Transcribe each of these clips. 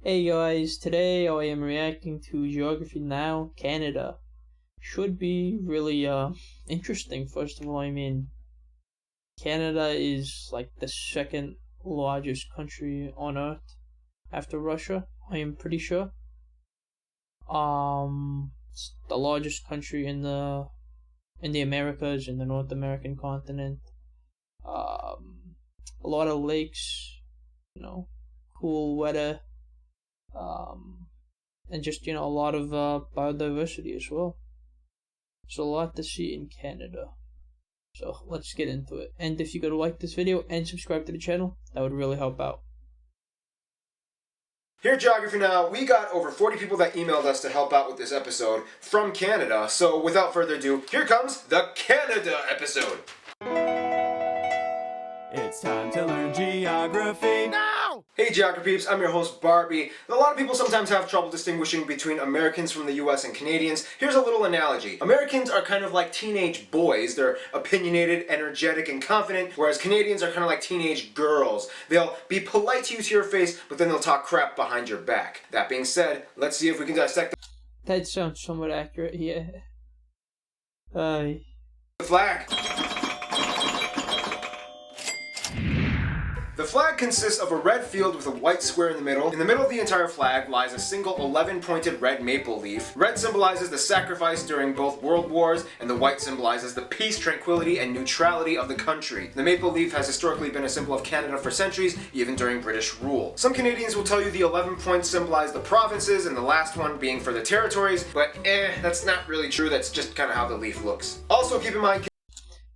Hey guys, today I am reacting to Geography Now Canada. Should be really interesting. First of all, Canada is like the second largest country on earth after Russia, I am pretty sure. It's the largest country in the Americas, in the North American continent. A lot of lakes, cool weather, and just a lot of biodiversity as well. So a lot to see in Canada. So let's get into it. And if you could like this video and subscribe to the channel, that would really help out. Here at Geography Now, we got over 40 people that emailed us to help out with this episode from Canada. So without further ado, here comes the Canada episode. It's time to learn geography now! Hey Geography peeps, I'm your host Barbie. A lot of people sometimes have trouble distinguishing between Americans from the US and Canadians. Here's a little analogy. Americans are kind of like teenage boys. They're opinionated, energetic, and confident, whereas Canadians are kind of like teenage girls. They'll be polite to you to your face, but then they'll talk crap behind your back. That being said, let's see if we can dissect That sounds somewhat accurate, yeah. the flag. The flag consists of a red field with a white square in the middle. In the middle of the entire flag lies a single 11-pointed red maple leaf. Red symbolizes the sacrifice during both world wars, and the white symbolizes the peace, tranquility, and neutrality of the country. The maple leaf has historically been a symbol of Canada for centuries, even during British rule. Some Canadians will tell you the 11 points symbolize the provinces, and the last one being for the territories, but that's not really true. That's just kind of how the leaf looks. Also keep in mind,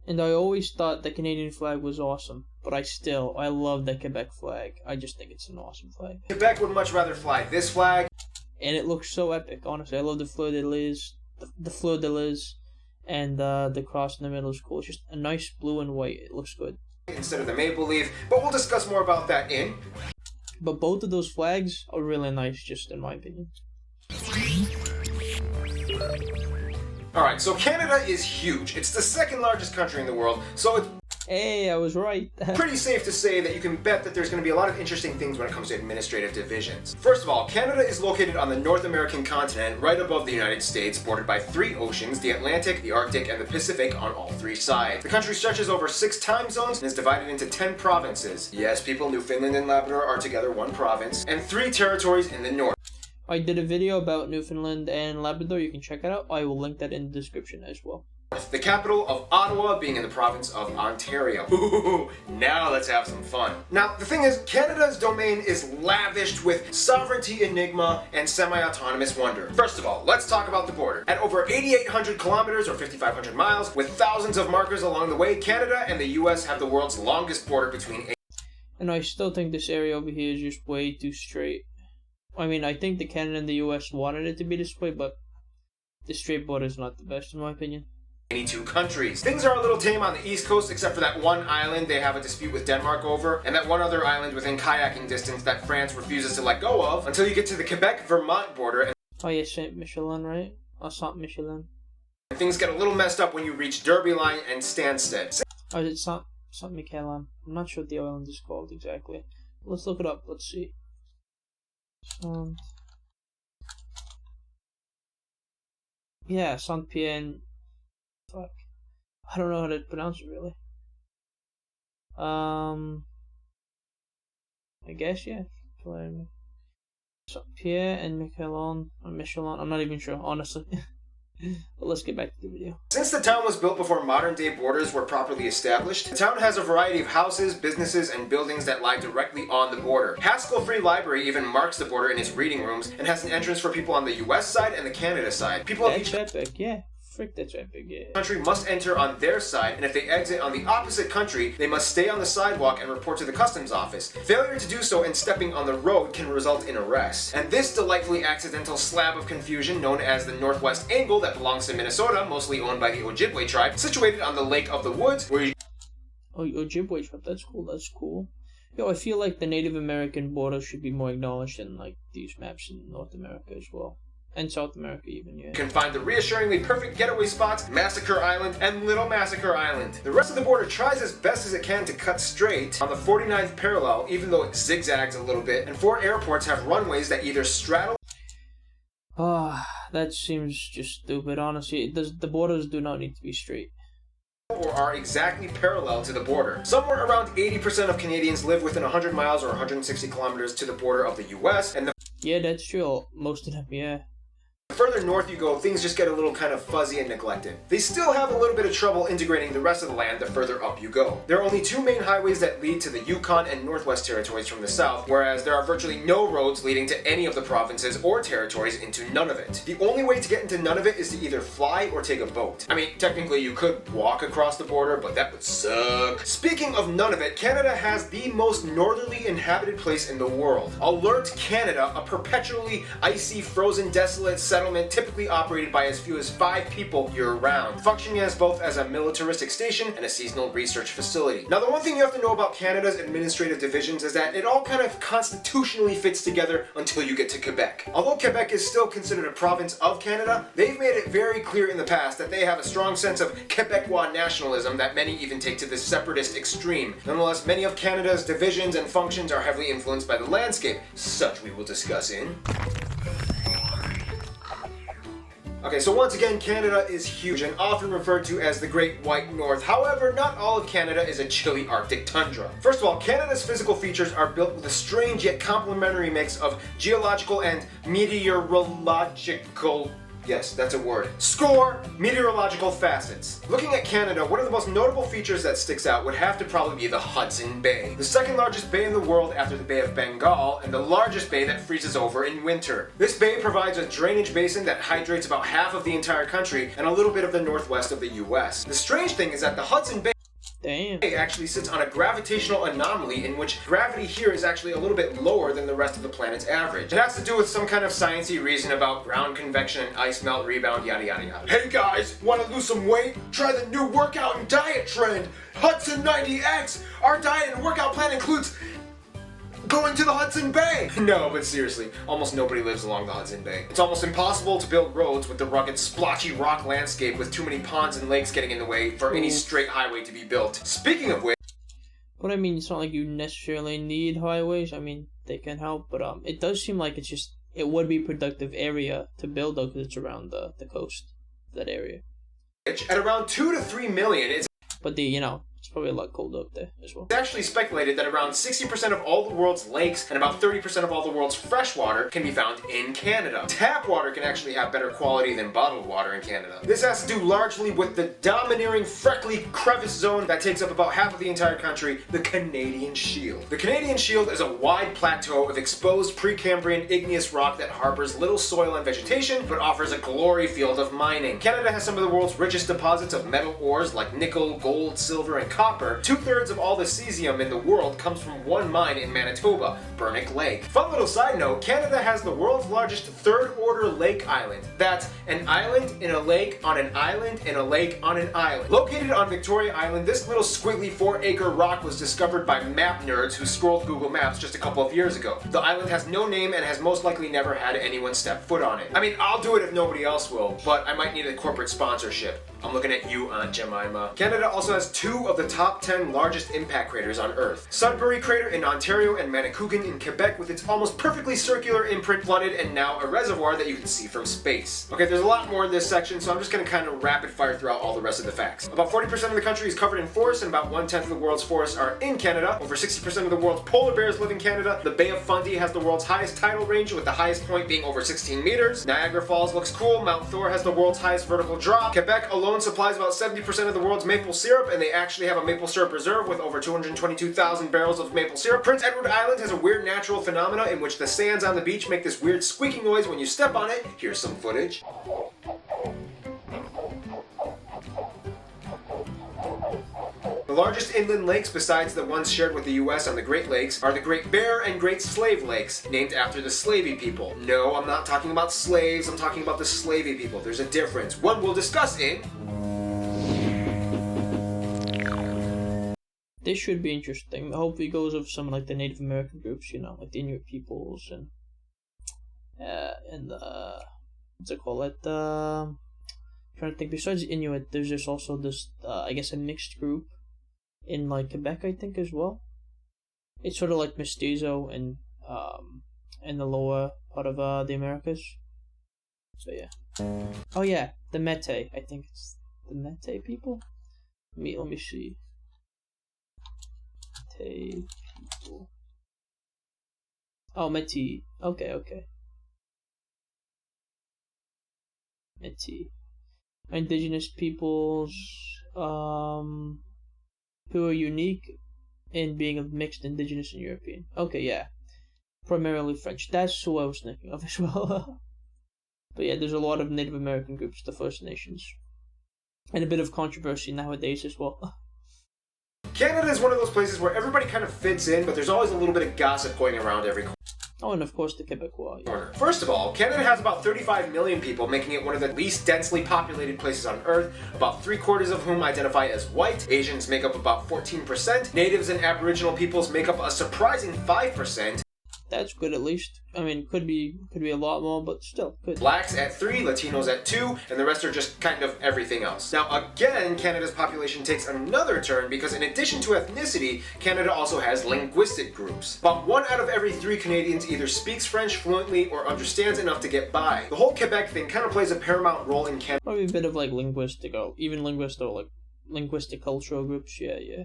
And I always thought the Canadian flag was awesome, but I love the Quebec flag. I just think it's an awesome flag. Quebec would much rather fly this flag. And it looks so epic, honestly. I love the fleur de lis, the fleur de lis, and the cross in the middle is cool. It's just a nice blue and white. It looks good. Instead of the maple leaf, but we'll discuss more about that in. But both of those flags are really nice, just in my opinion. Alright, so Canada is huge. It's the second largest country in the world, so it's Hey, I was right. pretty safe to say that you can bet that there's going to be a lot of interesting things when it comes to administrative divisions. First of all, Canada is located on the North American continent, right above the United States, bordered by 3 oceans, the Atlantic, the Arctic, and the Pacific on all 3 sides. The country stretches over 6 time zones and is divided into 10 provinces. Yes, people, Newfoundland and Labrador are together one province, and 3 territories in the north. I did a video about Newfoundland and Labrador. You can check it out. I will link that in the description as well. The capital of Ottawa being in the province of Ontario. Ooh, now let's have some fun. Now, the thing is, Canada's domain is lavished with sovereignty enigma and semi-autonomous wonder. First of all, let's talk about the border. At over 8,800 kilometers or 5,500 miles, with thousands of markers along the way, Canada and the US have the world's longest border between. And I still think this area over here is just way too straight. I think the Canada and the US wanted it to be this way, but the straight border is not the best in my opinion. 82 countries. Things are a little tame on the east coast except for that one island they have a dispute with Denmark over, and that one other island within kayaking distance that France refuses to let go of until you get to the Quebec-Vermont border. And Oh yeah, Saint Michelin, right? Or Saint Michelin. things get a little messed up when you reach Derby Line and Stansted. Or is it Saint Michaelan? I'm not sure what the island is called exactly. Let's look it up. Let's see. Yeah, Saint Pierre. Fuck. I don't know how to pronounce it really. I guess yeah. Saint Pierre and Miquelon or Michelin. I'm not even sure, honestly. But let's get back to the video. Since the town was built before modern-day borders were properly established, the town has a variety of houses, businesses, and buildings that lie directly on the border. Haskell Free Library even marks the border in its reading rooms and has an entrance for people on the US side and the Canada side. People of each epic, yeah. Frick, that's epic, yeah. country must enter on their side, and if they exit on the opposite country, they must stay on the sidewalk and report to the customs office. Failure to do so and stepping on the road can result in arrest. And this delightfully accidental slab of confusion, known as the Northwest Angle that belongs to Minnesota, mostly owned by the Ojibwe tribe, situated on the Lake of the Woods, where you Ojibwe tribe, that's cool. Yo, I feel like the Native American border should be more acknowledged in, like, these maps in North America as well. And South America even, yeah. You can find the reassuringly perfect getaway spots, Massacre Island and Little Massacre Island. The rest of the border tries as best as it can to cut straight on the 49th parallel, even though it zigzags a little bit, and 4 airports have runways that either straddle... That seems just stupid, honestly. The borders do not need to be straight. Or are exactly parallel to the border. Somewhere around 80% of Canadians live within 100 miles or 160 kilometers to the border of the US, and the Yeah, that's true. Most of them, yeah. further north you go, things just get a little kind of fuzzy and neglected. They still have a little bit of trouble integrating the rest of the land the further up you go. There are only 2 main highways that lead to the Yukon and Northwest Territories from the south, whereas there are virtually no roads leading to any of the provinces or territories into none of it. The only way to get into none of it is to either fly or take a boat. I mean, technically you could walk across the border, but that would suck. Speaking of none of it, Canada has the most northerly inhabited place in the world. Alert Canada, a perpetually icy, frozen, desolate settlement typically operated by as few as 5 people year-round, functioning as both as a militaristic station and a seasonal research facility. Now, the one thing you have to know about Canada's administrative divisions is that it all kind of constitutionally fits together until you get to Quebec. Although Quebec is still considered a province of Canada, they've made it very clear in the past that they have a strong sense of Quebecois nationalism that many even take to the separatist extreme. Nonetheless, many of Canada's divisions and functions are heavily influenced by the landscape, such we will discuss in... Okay, so once again, Canada is huge and often referred to as the Great White North. However, not all of Canada is a chilly Arctic tundra. First of all, Canada's physical features are built with a strange yet complementary mix of geological and meteorological... Yes, that's a word. Score! Meteorological facets. Looking at Canada, one of the most notable features that sticks out would have to probably be the Hudson Bay. The second largest bay in the world after the Bay of Bengal, and the largest bay that freezes over in winter. This bay provides a drainage basin that hydrates about half of the entire country and a little bit of the northwest of the US. The strange thing is that the Hudson Bay actually sits on a gravitational anomaly in which gravity here is actually a little bit lower than the rest of the planet's average. It has to do with some kind of sciencey reason about ground convection and ice melt rebound, yada yada yada. Hey guys, want to lose some weight? Try the new workout and diet trend, Hudson 90X! Our diet and workout plan includes going to the Hudson Bay! No, but seriously, almost nobody lives along the Hudson Bay. It's almost impossible to build roads with the rugged, splotchy rock landscape with too many ponds and lakes getting in the way for any straight highway to be built. Speaking of which... But I mean, it's not like you necessarily need highways. I mean, they can help, but it does seem like it would be a productive area to build though, because it's around the coast, that area. At around 2 to 3 million, it's... But it's probably a lot colder up there as well. It's actually speculated that around 60% of all the world's lakes and about 30% of all the world's fresh water can be found in Canada. Tap water can actually have better quality than bottled water in Canada. This has to do largely with the domineering freckly crevice zone that takes up about half of the entire country, the Canadian Shield. The Canadian Shield is a wide plateau of exposed Precambrian igneous rock that harbors little soil and vegetation, but offers a glory field of mining. Canada has some of the world's richest deposits of metal ores like nickel, gold, silver, and copper. 2/3 of all the cesium in the world comes from one mine in Manitoba, Burnick Lake. Fun little side note, Canada has the world's largest third-order lake island. That's an island in a lake on an island in a lake on an island. Located on Victoria Island, this little squiggly 4-acre rock was discovered by map nerds who scrolled Google Maps just a couple of years ago. The island has no name and has most likely never had anyone step foot on it. I mean, I'll do it if nobody else will, but I might need a corporate sponsorship. I'm looking at you, Aunt Jemima. Canada also has 2 of the top 10 largest impact craters on Earth. Sudbury Crater in Ontario and Manicouagan in Quebec with its almost perfectly circular imprint flooded and now a reservoir that you can see from space. Okay, there's a lot more in this section, so I'm just gonna kind of rapid fire throughout all the rest of the facts. About 40% of the country is covered in forests and about 1/10 of the world's forests are in Canada. Over 60% of the world's polar bears live in Canada. The Bay of Fundy has the world's highest tidal range with the highest point being over 16 meters. Niagara Falls looks cool. Mount Thor has the world's highest vertical drop. Quebec alone supplies about 70% of the world's maple syrup, and they actually have a maple syrup reserve with over 222,000 barrels of maple syrup. Prince Edward Island has a weird natural phenomena in which the sands on the beach make this weird squeaking noise when you step on it. Here's some footage. The largest inland lakes, besides the ones shared with the US on the Great Lakes, are the Great Bear and Great Slave Lakes, named after the Slavey people. No, I'm not talking about slaves, I'm talking about the Slavey people. There's a difference. One we'll discuss in... This should be interesting. Hopefully it goes over some like the Native American groups, like the Inuit peoples and the what's it called? Trying to think. Besides Inuit, there's just also this, I guess, a mixed group in like Quebec, I think, as well. It's sort of like mestizo and in the lower part of the Americas. So yeah. Oh yeah, the Métis. I think it's the Métis people. Let me see. Métis people. Oh, Métis. Okay. Métis. Indigenous peoples, who are unique in being of mixed indigenous and European. Okay, yeah. Primarily French. That's who I was thinking of as well. But yeah, there's a lot of Native American groups, the First Nations. And a bit of controversy nowadays as well. Canada is one of those places where everybody kind of fits in, but there's always a little bit of gossip going around every corner. Oh, and of course the Quebecois. Yeah. First of all, Canada has about 35 million people, making it one of the least densely populated places on Earth, about 3/4 of whom identify as white. Asians make up about 14%. Natives and Aboriginal peoples make up a surprising 5%. That's good at least. I mean, could be a lot more, but still, good. Blacks at 3, Latinos at 2, and the rest are just kind of everything else. Now again, Canada's population takes another turn because in addition to ethnicity, Canada also has linguistic groups. About 1 out of every 3 Canadians either speaks French fluently or understands enough to get by. The whole Quebec thing kind of plays a paramount role in Canada. Probably a bit of like linguistic cultural groups, yeah.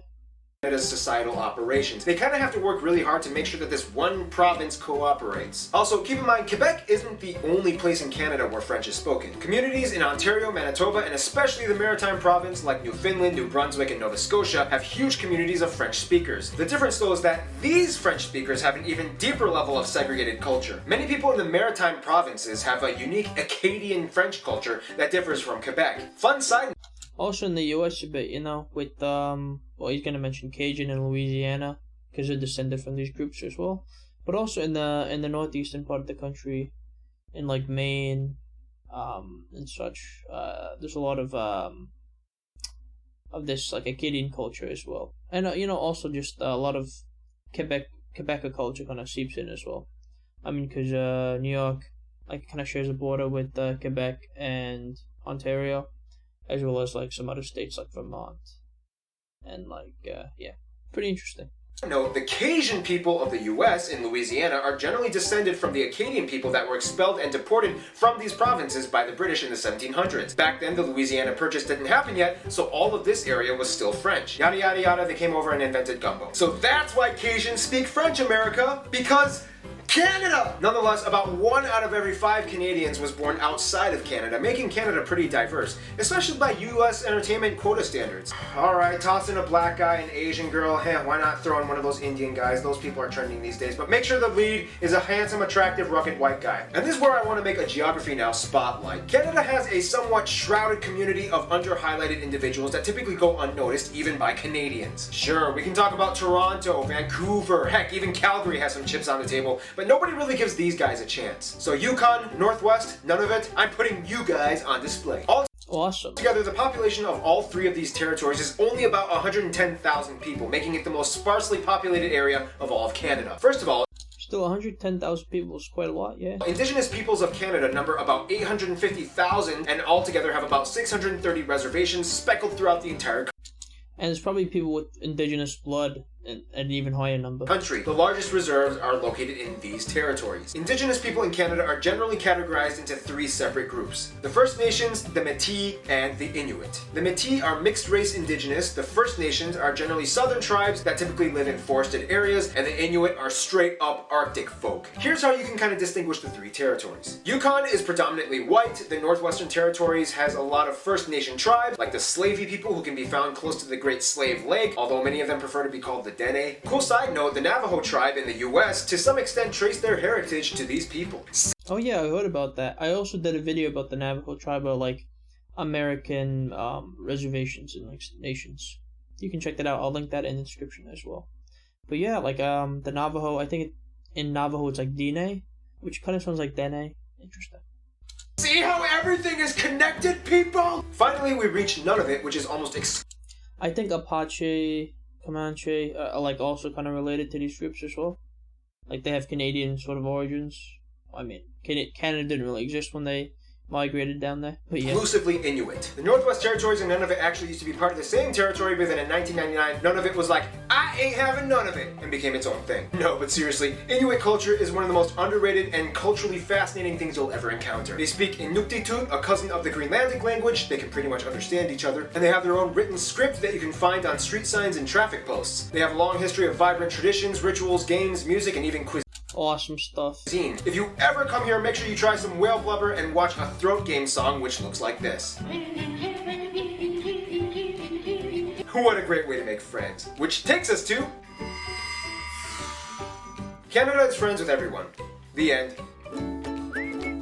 Canada's societal operations. They kind of have to work really hard to make sure that this one province cooperates. Also, keep in mind, Quebec isn't the only place in Canada where French is spoken. Communities in Ontario, Manitoba, and especially the Maritime province like Newfoundland, New Brunswick, and Nova Scotia have huge communities of French speakers. The difference though is that these French speakers have an even deeper level of segregated culture. Many people in the Maritime provinces have a unique Acadian French culture that differs from Quebec. Fun side. Also in the U.S. a bit, with well, he's gonna mention Cajun in Louisiana because they're descended from these groups as well. But also in the northeastern part of the country, in like Maine, and such, there's a lot of this like Acadian culture as well, and also just a lot of Quebec culture kind of seeps in as well. I mean, because New York like kind of shares a border with Quebec and Ontario, as well as like some other states like Vermont, and pretty interesting. No, the Cajun people of the US in Louisiana are generally descended from the Acadian people that were expelled and deported from these provinces by the British in the 1700s. Back then, the Louisiana Purchase didn't happen yet, so all of this area was still French. Yada yada yada, they came over and invented gumbo. So that's why Cajuns speak French, America, because Canada! Nonetheless, about 1 out of every 5 Canadians was born outside of Canada, making Canada pretty diverse, especially by US entertainment quota standards. Alright, toss in a black guy, an Asian girl, why not throw in one of those Indian guys? Those people are trending these days, but make sure the lead is a handsome, attractive, rugged white guy. And this is where I want to make a Geography Now spotlight. Canada has a somewhat shrouded community of under-highlighted individuals that typically go unnoticed, even by Canadians. Sure, we can talk about Toronto, Vancouver, heck, even Calgary has some chips on the table, but nobody really gives these guys a chance. So Yukon, Northwest, none of it, I'm putting you guys on display. Awesome. Together, the population of all 3 of these territories is only about 110,000 people, making it the most sparsely populated area of all of Canada. First of all, still 110,000 people is quite a lot, yeah. Indigenous peoples of Canada number about 850,000 and altogether have about 630 reservations speckled throughout the entire country. And there's probably people with indigenous blood and an even higher number. The largest reserves are located in these territories. Indigenous people in Canada are generally categorized into 3 separate groups: the First Nations, the Métis, and the Inuit. The Métis are mixed-race indigenous, the First Nations are generally southern tribes that typically live in forested areas, and the Inuit are straight-up Arctic folk. Here's how you can kind of distinguish the 3 territories. Yukon is predominantly white, the Northwestern Territories has a lot of First Nation tribes, like the Slavey people who can be found close to the Great Slave Lake, although many of them prefer to be called the Dene. Cool side note, the Navajo tribe in the US to some extent trace their heritage to these people. Oh yeah, I heard about that. I also did a video about the Navajo tribe, or like American reservations and like nations. You can check that out. I'll link that in the description as well. But yeah, like the Navajo, I think in Navajo it's like Dene, which kind of sounds like Dene. Interesting. See how everything is connected, people? Finally, we reach none of it, which is almost I think Apache, Comanche are like also kind of related to these groups as well. Like they have Canadian sort of origins. I mean, Canada didn't really exist when they migrated down there. But yeah. Exclusively Inuit. The Northwest Territories and Nunavut actually used to be part of the same territory, but then in 1999, Nunavut was like, I ain't having none of it, and became its own thing. No, but seriously, Inuit culture is one of the most underrated and culturally fascinating things you'll ever encounter. They speak Inuktitut, a cousin of the Greenlandic language. They can pretty much understand each other, and they have their own written script that you can find on street signs and traffic posts. They have a long history of vibrant traditions, rituals, games, music, and even cuisine. Awesome stuff. If you ever come here, make sure you try some whale blubber and watch a throat game song, which looks like this. What a great way to make friends. Which takes us to... Canada is friends with everyone. The end.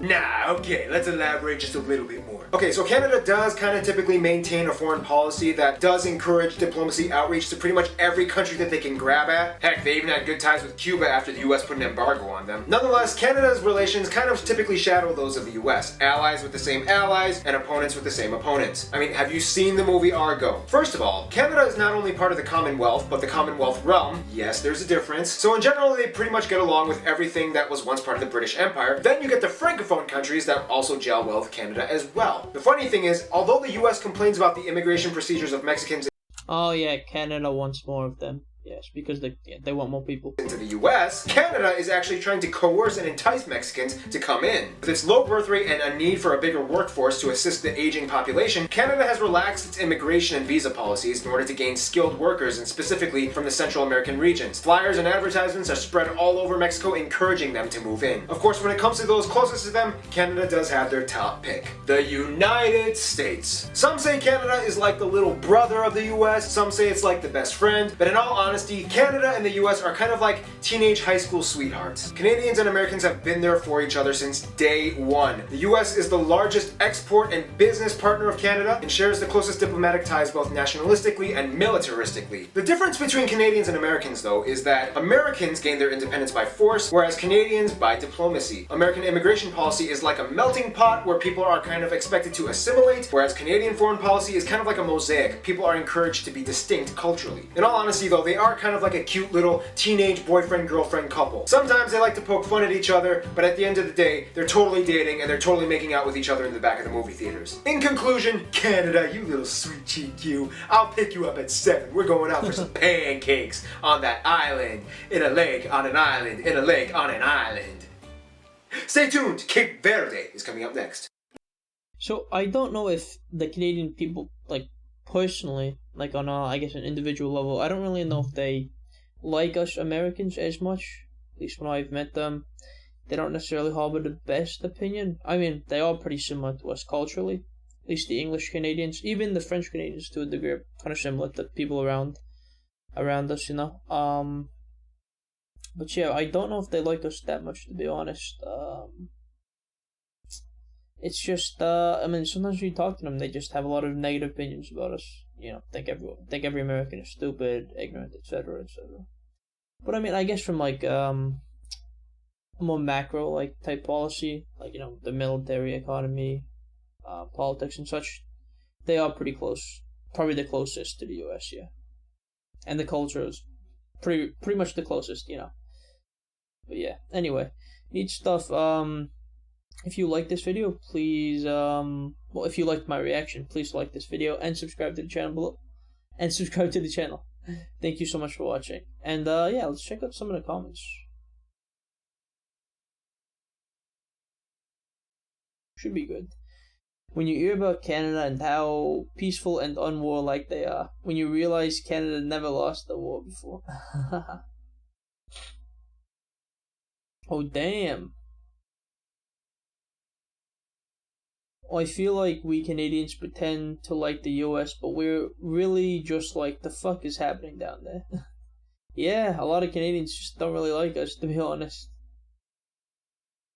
Nah, okay, let's elaborate just a little bit more. Okay, so Canada does kind of typically maintain a foreign policy that does encourage diplomacy outreach to pretty much every country that they can grab at. Heck, they even had good ties with Cuba after the US put an embargo on them. Nonetheless, Canada's relations kind of typically shadow those of the US. Allies with the same allies, and opponents with the same opponents. I mean, have you seen the movie Argo? First of all, Canada is not only part of the Commonwealth, but the Commonwealth realm. Yes, there's a difference. So in general, they pretty much get along with everything that was once part of the British Empire. Then you get the Francophone countries that also gel well with Canada as well. The funny thing is, although the US complains about the immigration procedures of Mexicans Oh yeah, Canada wants more of them. Yes, because they want more people. into the US, Canada is actually trying to coerce and entice Mexicans to come in. With its low birth rate and a need for a bigger workforce to assist the aging population, Canada has relaxed its immigration and visa policies in order to gain skilled workers, and specifically from the Central American regions. Flyers and advertisements are spread all over Mexico, encouraging them to move in. Of course, when it comes to those closest to them, Canada does have their top pick: the United States. Some say Canada is like the little brother of the US, some say it's like the best friend, but in all honesty, Canada and the US are kind of like teenage high school sweethearts. Canadians and Americans have been there for each other since day one. The US is the largest export and business partner of Canada and shares the closest diplomatic ties both nationalistically and militaristically. The difference between Canadians and Americans, though, is that Americans gained their independence by force, whereas Canadians by diplomacy. American immigration policy is like a melting pot where people are kind of expected to assimilate, whereas Canadian foreign policy is kind of like a mosaic. People are encouraged to be distinct culturally. In all honesty, though, they are kind of like a cute little teenage boyfriend-girlfriend couple. Sometimes they like to poke fun at each other, but at the end of the day, they're totally dating and they're totally making out with each other in the back of the movie theaters. In conclusion, Canada, you little sweet cheek you, I'll pick you up at 7. We're going out for some pancakes on that island, in a lake on an island, in a lake on an island. Stay tuned, Cape Verde is coming up next. So I don't know if the Canadian people, like, personally, like on a, I guess, an individual level, I don't really know if they like us Americans as much. At least when I've met them, they don't necessarily harbor the best opinion. I mean, they are pretty similar to us culturally. At least the English Canadians, even the French Canadians to a degree, are kind of similar to people around us, you know. But yeah, I don't know if they like us that much, to be honest. It's just, I mean, sometimes when you talk to them, they just have a lot of negative opinions about us. You know, think every American is stupid, ignorant, etc., etc. But I mean, I guess from like more macro like type policy, like, you know, the military, economy, politics and such, they are pretty close. Probably the closest to the US, yeah. And the culture is pretty much the closest, you know. But yeah, anyway, neat stuff. If you like this video, please, well, if you liked my reaction, please like this video and subscribe to the channel below. Thank you so much for watching. And, yeah, let's check out some of the comments. Should be good. When you hear about Canada and how peaceful and unwarlike they are, when you realize Canada never lost a war before. Oh, damn. I feel like we Canadians pretend to like the US, but we're really just like, the fuck is happening down there? Yeah, a lot of Canadians just don't really like us, to be honest.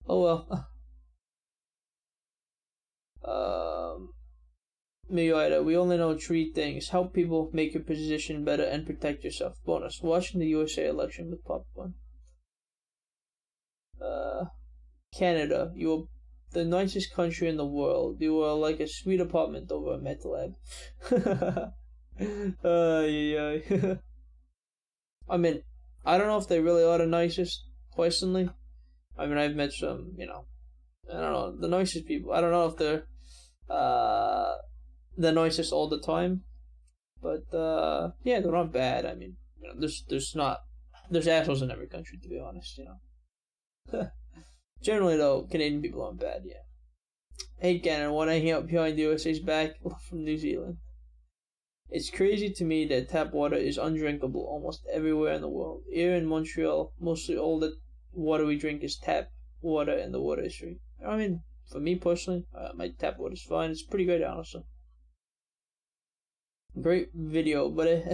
Oh well. Miyuida, we only know 3 things. Help people, make your position better, and protect yourself. Bonus, watching the USA election with popcorn. Canada, you are the nicest country in the world. You are like a sweet apartment over a meth lab. I mean, I don't know if they really are the nicest, personally. I mean, I've met some, you know, I don't know, the nicest people. I don't know if they're the nicest all the time, but yeah, they're not bad. I mean, you know, there's assholes in every country, to be honest. You know, generally though, Canadian people aren't bad. Yeah. Hate Canada. When I hang out behind the USA's back, from New Zealand. It's crazy to me that tap water is undrinkable almost everywhere in the world. Here in Montreal, mostly all the water we drink is tap water in the water stream. I mean, for me personally, my tap water is fine. It's pretty great, honestly. Great video, but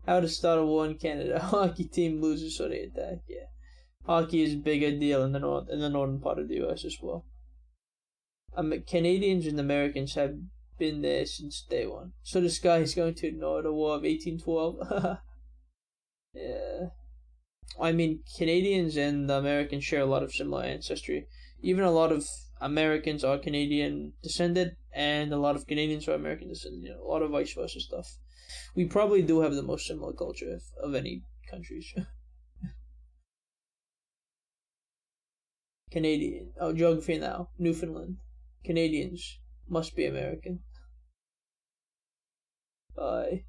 how to start a war in Canada. Hockey team loses, so they attack. Yeah, hockey is a bigger deal in the northern part of the U.S. as well. Canadians and Americans have been there since day one. So this guy is going to ignore the War of 1812. Yeah. I mean, Canadians and Americans share a lot of similar ancestry. Even a lot of Americans are Canadian descended, and a lot of Canadians are American descended. You know, a lot of vice versa stuff. We probably do have the most similar culture of any countries. Canadian. Oh, geography now. Newfoundland. Canadians must be American. Bye.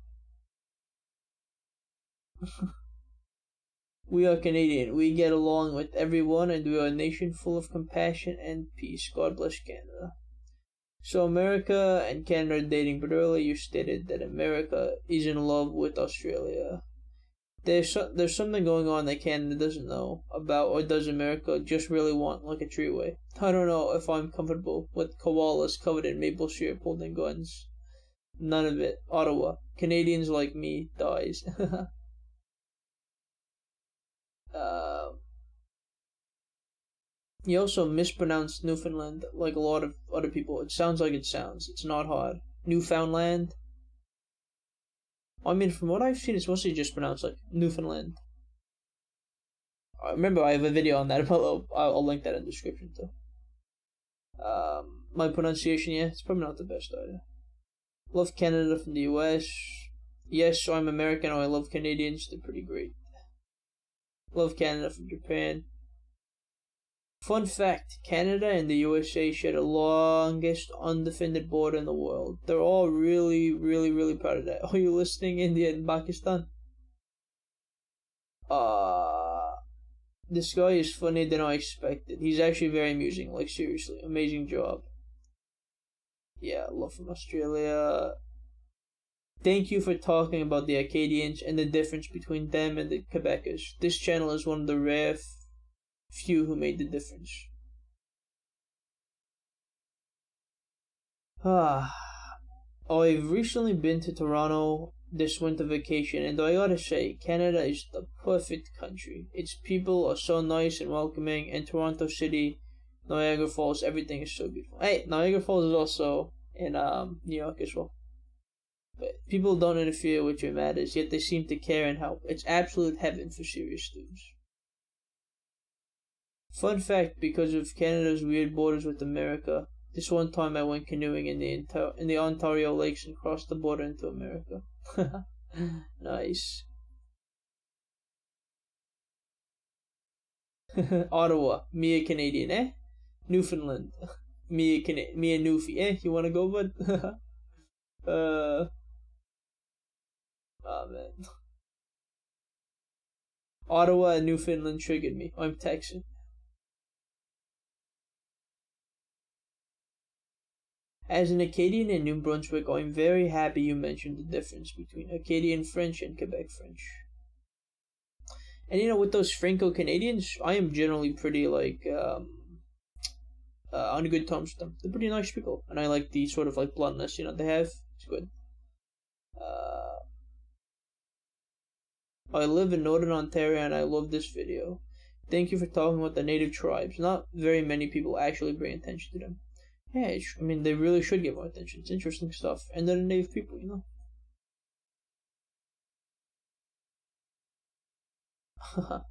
We are Canadian. We get along with everyone, and we are a nation full of compassion and peace. God bless Canada. So America and Canada are dating, but earlier you stated that America is in love with Australia. There's something going on that Canada doesn't know about, or does America just really want like a treeway? I don't know if I'm comfortable with koalas covered in maple syrup holding guns. None of it. Ottawa. Canadians like me dies. You also mispronounced Newfoundland like a lot of other people. It sounds like it sounds. It's not hard. Newfoundland. I mean, from what I've seen, it's mostly just pronounced like Newfoundland. Remember, I have a video on that. I'll link that in the description too. My pronunciation, yeah, it's probably not the best either. Love Canada from the US. Yes, I'm American. I love Canadians. They're pretty great. Love Canada from Japan. Fun fact, Canada and the USA share the longest undefended border in the world. They're all really, really, really proud of that. Are you listening, India and Pakistan? This guy is funnier than I expected. He's actually very amusing, like seriously. Amazing job. Yeah, love from Australia. Thank you for talking about the Acadians and the difference between them and the Quebecers. This channel is one of the rare few who made the difference. I've recently been to Toronto this winter vacation, and I gotta say, Canada is the perfect country. Its people are so nice and welcoming, and Toronto City, Niagara Falls, everything is so beautiful. Hey, Niagara Falls is also in New York as well. But people don't interfere with your matters, yet they seem to care and help. It's absolute heaven for serious students. Fun fact, because of Canada's weird borders with America, this one time I went canoeing in the Ontario lakes and crossed the border into America. Nice. Ottawa, me a Canadian, eh? Newfoundland, me a Newfie, eh? You wanna go, bud? Oh man. Ottawa and Newfoundland triggered me. I'm Texan. As an Acadian in New Brunswick, I'm very happy you mentioned the difference between Acadian French and Quebec French. And you know, with those Franco-Canadians, I am generally pretty like on good terms with them. They're pretty nice people, and I like the sort of like bluntness, you know, they have. It's good. I live in Northern Ontario, and I love this video. Thank you for talking about the native tribes. Not very many people actually bring attention to them. Yeah, I mean, they really should get more attention. It's interesting stuff. And they're the native people, you know?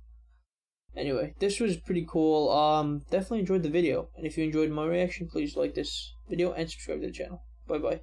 Anyway, this was pretty cool. Definitely enjoyed the video. And if you enjoyed my reaction, please like this video and subscribe to the channel. Bye-bye.